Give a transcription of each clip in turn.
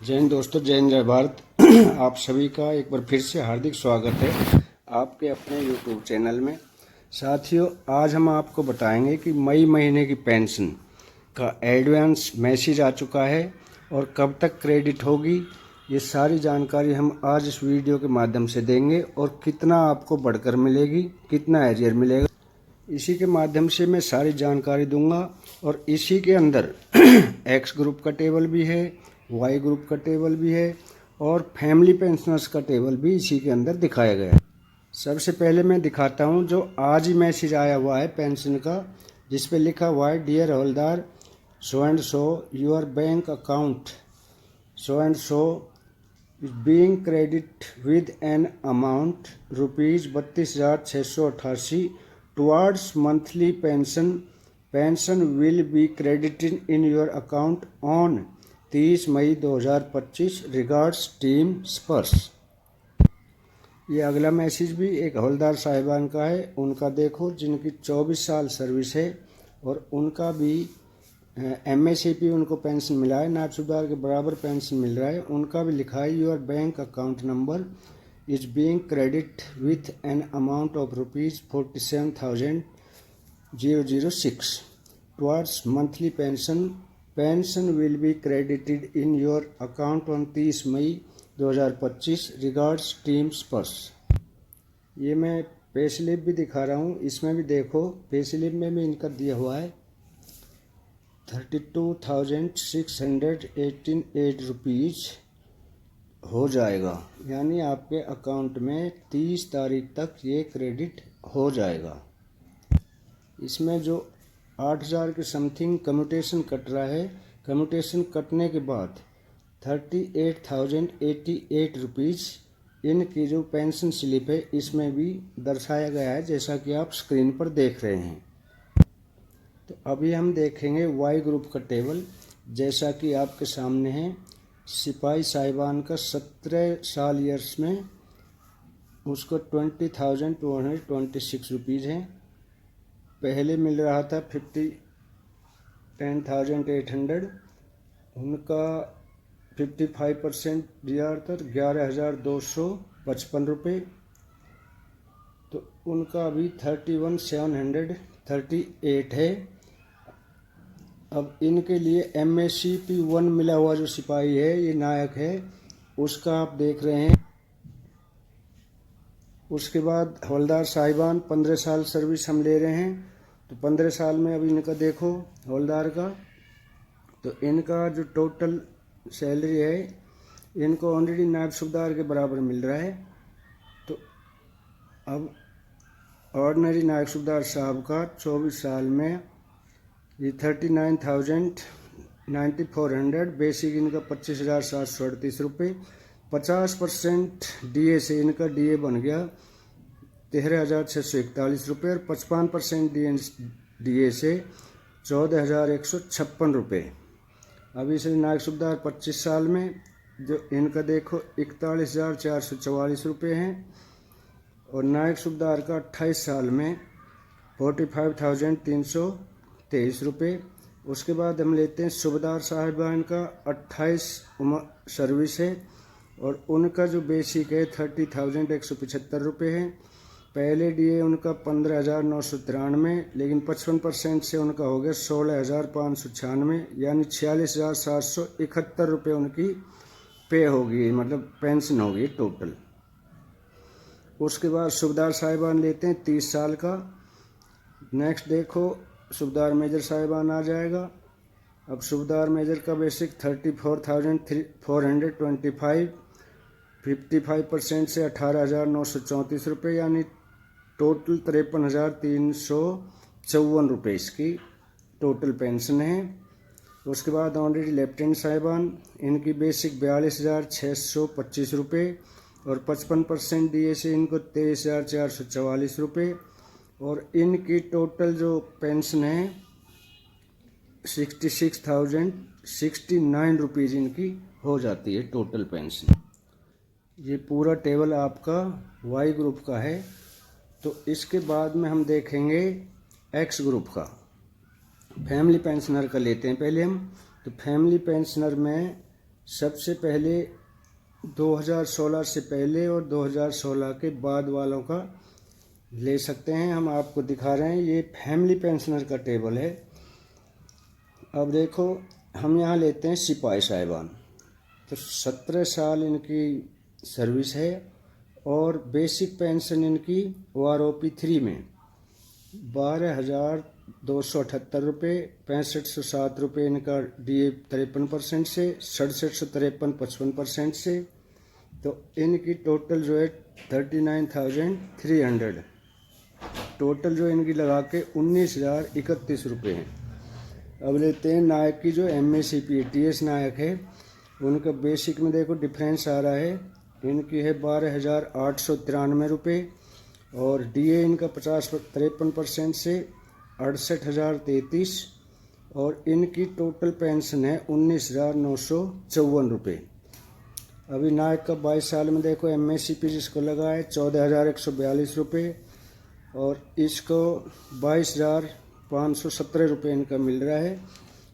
जय हिंद दोस्तों, जय हिंद जय भारत। आप सभी का एक बार फिर से हार्दिक स्वागत है आपके अपने यूट्यूब चैनल में। साथियों, आज हम आपको बताएंगे कि मई महीने की पेंशन का एडवांस मैसेज आ चुका है और कब तक क्रेडिट होगी। ये सारी जानकारी हम आज इस वीडियो के माध्यम से देंगे और कितना आपको बढ़कर मिलेगी, कितना एरियर मिलेगा, इसी के माध्यम से मैं सारी जानकारी दूंगा। और इसी के अंदर एक्स ग्रुप का टेबल भी है, वाई ग्रुप का टेबल भी है और फैमिली पेंशनर्स का टेबल भी इसी के अंदर दिखाया गया है। सबसे पहले मैं दिखाता हूं जो आज ही मैसेज आया हुआ है पेंशन का, जिस पे लिखा हुआ है डियर हवलदार, so and so your bank account so and so being credit with an amount ₹32,688 towards monthly pension will be credited in your account on 30 May 2025। Regards team Sparsh. ये अगला मैसेज भी एक हवलदार साहिबान का है। उनका देखो, जिनकी 24 साल सर्विस है और उनका भी MSCP उनको पेंशन मिला है, नायब सूबेदार के बराबर पेंशन मिल रहा है। उनका भी लिखा है your bank account number is being credited with an amount of ₹47,006 towards monthly pension. Pension will be credited in your account on 30 May 2025। Regards team Sparsh. ये मैं पे स्लिप भी दिखा रहा हूँ, इसमें भी देखो, पे स्लिप में भी इनका दिया हुआ है ₹32,688 हो जाएगा, यानी आपके अकाउंट में 30 तारीख तक ये क्रेडिट हो जाएगा। इसमें जो 8,000 के समथिंग कम्यूटेशन कट रहा है, कम्यूटेशन कटने के बाद ₹38,088 इनकी जो पेंशन स्लिप है इसमें भी दर्शाया गया है, जैसा कि आप स्क्रीन पर देख रहे हैं। तो अभी हम देखेंगे वाई ग्रुप का टेबल, जैसा कि आपके सामने है। सिपाही साहिबान का 17 साल ईयर्स में उसको ₹20,226 है। पहले मिल रहा था 10,800, उनका 55% दिया था ₹11,255। तो उनका अभी 31,738 है। अब इनके लिए MSCP 1 मिला हुआ जो सिपाही है, ये नायक है, उसका आप देख रहे हैं। उसके बाद हवलदार साहिबान 15 साल सर्विस हम ले रहे हैं, तो 15 साल में अब इनका देखो हवलदार का, तो इनका जो टोटल सैलरी है इनको ऑलरेडी नायब सूबेदार के बराबर मिल रहा है। तो अब ऑर्डिनरी नायब सूबेदार साहब का 24 साल में ये 39,9400, बेसिक इनका 25,738 रुपये। 50% DA से इनका DA बन गया 13,641 रुपये और 55% DA से 14,156 रुपये। अभी से नायब सूबेदार 25 साल में जो इनका देखो 41,444 रुपये हैं और नायब सूबेदार का 28 साल में 45,323 रुपये। उसके बाद हम लेते हैं सूबेदार साहिबान का 28 सर्विस है और उनका जो बेसिक है 30,175 रुपये है। पहले DA उनका 15,993, लेकिन 55% से उनका हो गया 16,596, यानी 46,771 रुपये उनकी पे होगी, मतलब पेंशन होगी टोटल। उसके बाद सूबेदार साहिबान लेते हैं 30 साल का। नेक्स्ट देखो सूबेदार मेजर साहिबान आ जाएगा। अब सूबेदार मेजर का बेसिक 34,425, 55% से 18,934 रुपये, यानी टोटल 53,354 रुपये इसकी टोटल पेंशन है। उसके बाद ऑलरेडी लेफ्टिनेंट साहिबान, इनकी बेसिक 42,625 रुपये और 55% DA से इनको 23,444 रुपये और इनकी टोटल जो पेंशन है 66,069 रुपीज़ इनकी हो जाती है टोटल पेंशन। ये पूरा टेबल आपका वाई ग्रुप का है। तो इसके बाद में हम देखेंगे एक्स ग्रुप का, फैमिली पेंशनर का लेते हैं पहले हम। तो फैमिली पेंशनर में सबसे पहले 2016 से पहले और 2016 के बाद वालों का ले सकते हैं। हम आपको दिखा रहे हैं, ये फैमिली पेंशनर का टेबल है। अब देखो, हम यहाँ लेते हैं सिपाही साहिबान, तो 17 साल इनकी सर्विस है और बेसिक पेंशन इनकी OROP 3 में 12,278 रुपये, 6507 रुपये इनका DA 53% से, 6753 55% से, तो इनकी टोटल जो है 39,300, टोटल जो इनकी लगा के 19,031 रुपये हैं। अब लेते हैं नायक की जो MACP TS नायक है, उनका बेसिक में देखो डिफरेंस आ रहा है, इनकी है 12,893 रुपये और DA इनका 53% से 68,033 और इनकी टोटल पेंशन है 19,954 रुपये। अभी नायक का 22 साल में देखो MACP जिसको लगा है 14,142 रुपये और इसको 22,517 रुपये इनका मिल रहा है।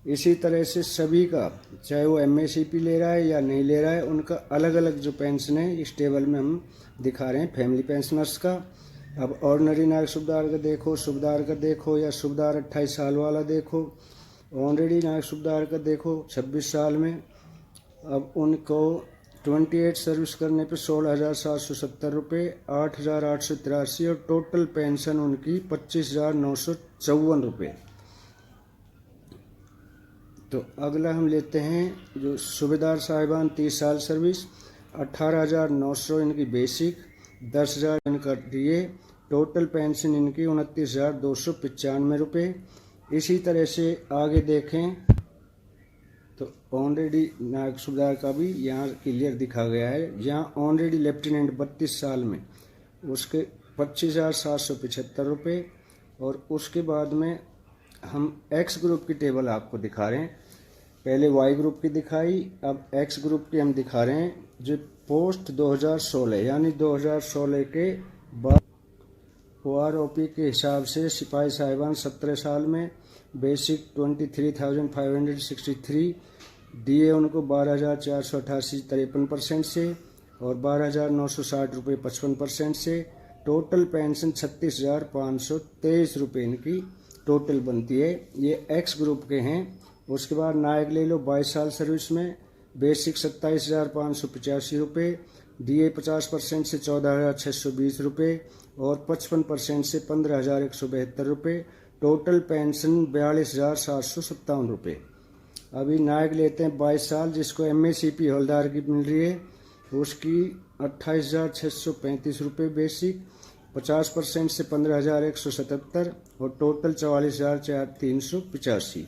इसी तरह से सभी का, चाहे वो MACP ले रहा है या नहीं ले रहा है, उनका अलग अलग जो पेंशन है इस टेबल में हम दिखा रहे हैं फैमिली पेंशनर्स का। अब ऑर्डिनरी नायक सूबेदार का देखो, सूबेदार का देखो, या सूबेदार 28 साल वाला देखो, ऑनरेडी नायक सूबेदार का देखो 26 साल में। अब उनको 28 सर्विस करने पे 16,770 रुपये, 8,883 और टोटल पेंशन उनकी 25,954 रुपये। तो अगला हम लेते हैं जो सूबेदार साहिबान 30 साल सर्विस, 18,900 इनकी बेसिक, 10,000 इनका DA, टोटल पेंशन इनकी 29,295 रुपये। इसी तरह से आगे देखें तो ऑनरेडी नायक सूबेदार का भी यहाँ क्लियर दिखा गया है। यहाँ ऑनरेडी लेफ्टिनेंट 32 साल में उसके 25,775 रुपये और उसके बाद में हम X ग्रुप की टेबल आपको दिखा रहे हैं। पहले Y ग्रुप की दिखाई, अब X ग्रुप की हम दिखा रहे हैं जो पोस्ट 2016 यानी 2016 के बाद OROP के हिसाब से सिपाही साहिबान 17 साल में बेसिक 23,563, DA उनको 12,488 53% से और 12,960 रुपये 55% से, टोटल पेंशन 36,523 रुपये इनकी टोटल बनती है। ये X ग्रुप के हैं। उसके बाद नायक ले लो 22 साल सर्विस में, बेसिक 27,585 रुपये, DA 50% से 14,620 रुपये और 55% से 15,172 रुपये, टोटल पेंशन 42,757 रुपये। अभी नायक लेते हैं 22 साल जिसको MACP हवलदार की मिल रही है, उसकी 28,635 रुपये बेसिक, 50% से 15,177 और टोटल 44,385।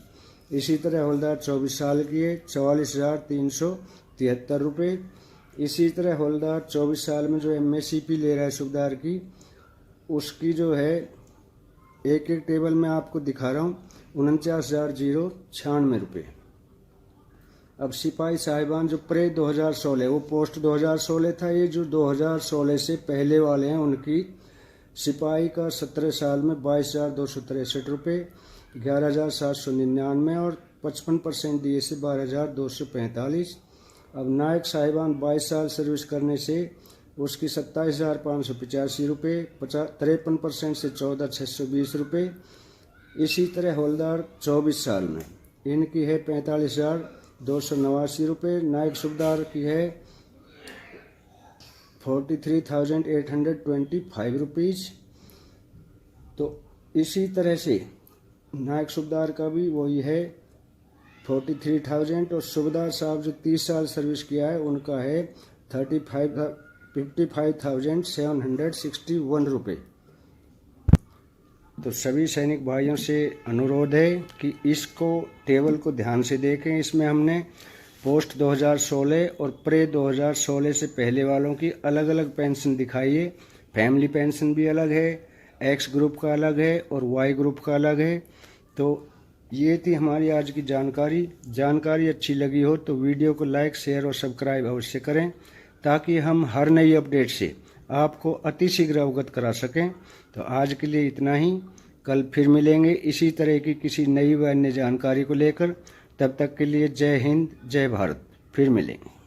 इसी तरह हवलदार 24 साल की है, 44,373 रुपये। इसी तरह हवलदार 24 साल में जो MACP ले रहा है सूबेदार की, उसकी जो है एक एक टेबल में आपको दिखा रहा हूँ, 49,096 रुपये। अब सिपाही साहिबान जो प्रे 2016, वो पोस्ट 2016 था, ये जो 2016 से पहले वाले हैं उनकी सिपाही का 17 साल में 22,263 रुपये, 11,799 और 55% DA से 12,245। अब नायक साहिबान 22 साल सर्विस करने से उसकी 27,585 रुपये, 53% से 14,620 रुपये। इसी तरह हवलदार 24 साल में इनकी है 45,289 रुपये। नायक सूबेदार की है 43,825 रुपीज़। तो इसी तरह से नायक सूबेदार का भी वही है 43,000 और सूबेदार साहब जो 30 साल सर्विस किया है उनका है 55,761 रुपये। तो सभी सैनिक भाइयों से अनुरोध है कि इसको टेबल को ध्यान से देखें। इसमें हमने पोस्ट 2016 और प्रे 2016 से पहले वालों की अलग अलग पेंशन दिखाई है। फैमिली पेंशन भी अलग है, X ग्रुप का अलग है और Y ग्रुप का अलग है। तो ये थी हमारी आज की जानकारी अच्छी लगी हो तो वीडियो को लाइक, शेयर और सब्सक्राइब अवश्य करें ताकि हम हर नई अपडेट से आपको अतिशीघ्र अवगत करा सकें। तो आज के लिए इतना ही, कल फिर मिलेंगे इसी तरह की किसी नई व अन्य जानकारी को लेकर। तब तक के लिए जय हिंद, जय भारत। फिर मिलेंगे।